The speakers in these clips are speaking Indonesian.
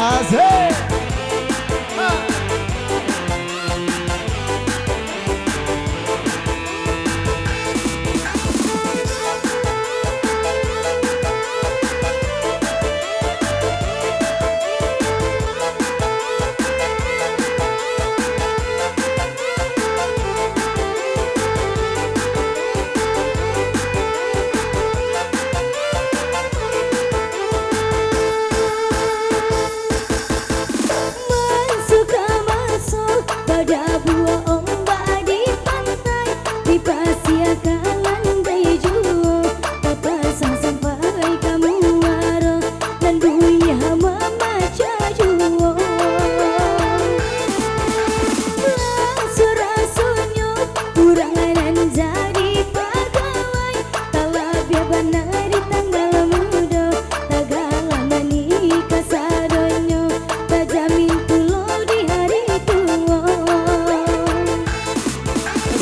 Asik.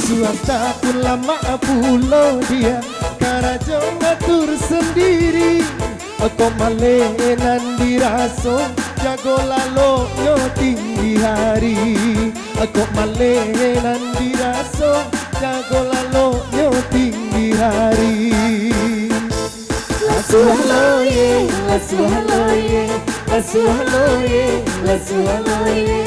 Suata pun lama pulau dia karajo ngatur sendiri. Aku malenan diraso jago lalo yo tinggi hari. Aku malenan diraso jago lalo yo tinggi hari. Lasu haloye, lasu haloye, lasu haloye, lasu haloye.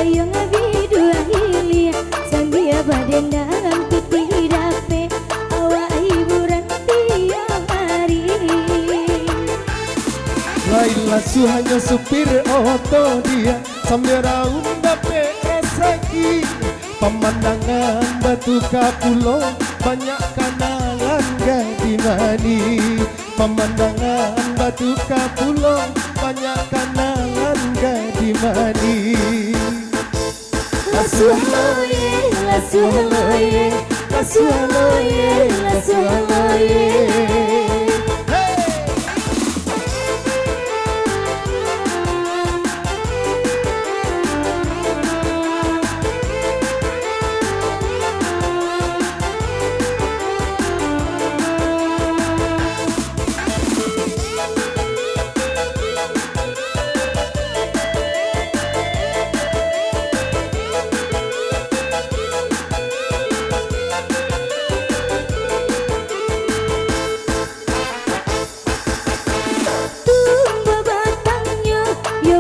Yang bidua hilia sambil badendang putih dape awak hiburan tiap hari. Laila hanya supir oto dia sambil raung dape esaki. Pemandangan batu kapulo banyak kanalan gadimani. Pemandangan batu kapulo banyak kanalan gadimani. Lasu haloye, lasu haloye, lasu haloye, lasu haloye.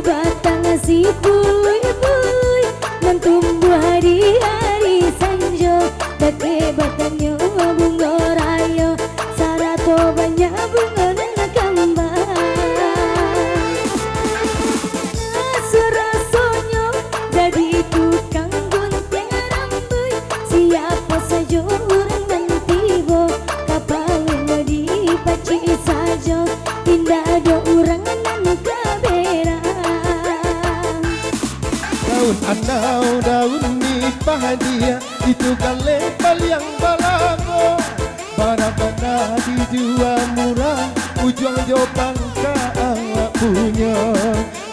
Batang si bului-bului dan tumbuh hari-hari sanjo. Dake batangnya bunga rayo sarato banyak bunga dan kembang. Rasanya jadi tukang gunting rambut. Siapa saja orang dan tiba kapal di paci saja. Tidak ada orang dan kabera. Daun anau, daun nipah dia itu galepal yang balago. Barabana dijual murah, ujung jopang ka awak punya.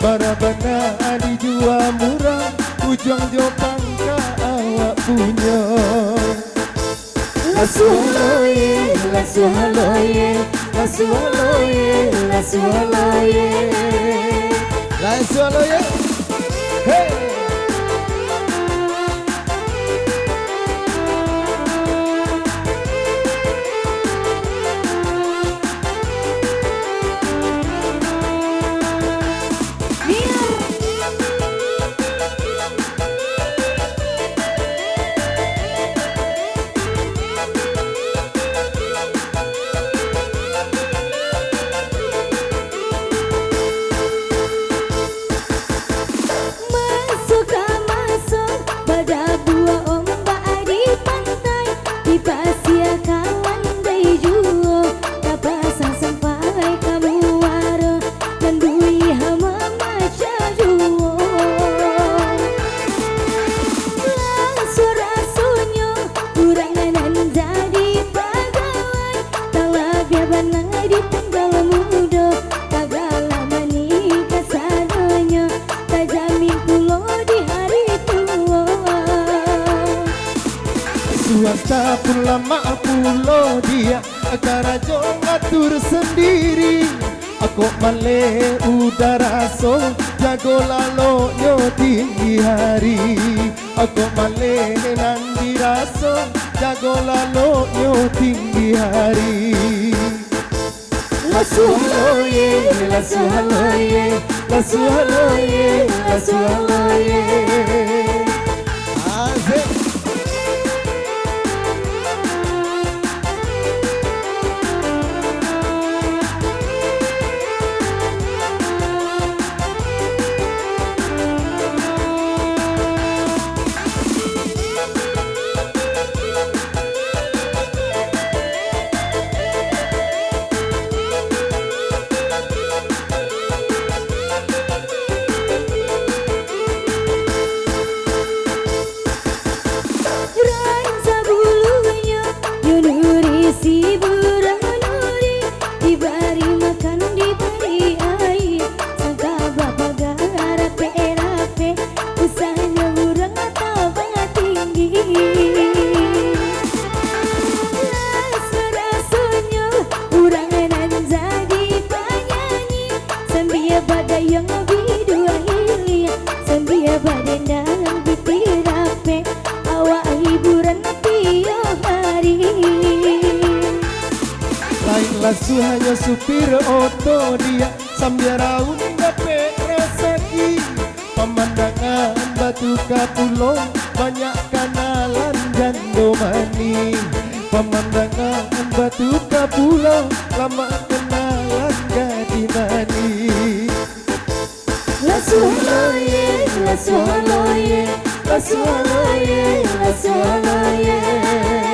Barabana dijual murah, ujung jopang ka awak punya. Lasu haloye, lasu haloye, lasu haloye, lasu haloye. Lasu haloye, hey. swasta pun lama pulo dia karajo ngatur sendiri. Aku male udara so jago lalo nyo tinggi hari. Aku male nandi raso jago lalo nyo tinggi hari. Lasu haloye, lasu haloye, lasu haloye, lasu haloye. Asik. Si burang nuri diberi makan diberi air sangka bapak garape-rape usahanya burang tambah tinggi. Rasa-rasanya burang nan jadi penyanyi sembia badai yang bidua hilia sembia badai dan bitirape awak hiburan tiap hari. Lain lasu hanya supir oto dia sambil raun gape rasaki. Pemandangan batu kapulo banyak kanalan dan domani. Pemandangan batu kapulo lama kenalan gadi mani. Lasu haloye, lasu haloye, lasu haloye, lasu haloye.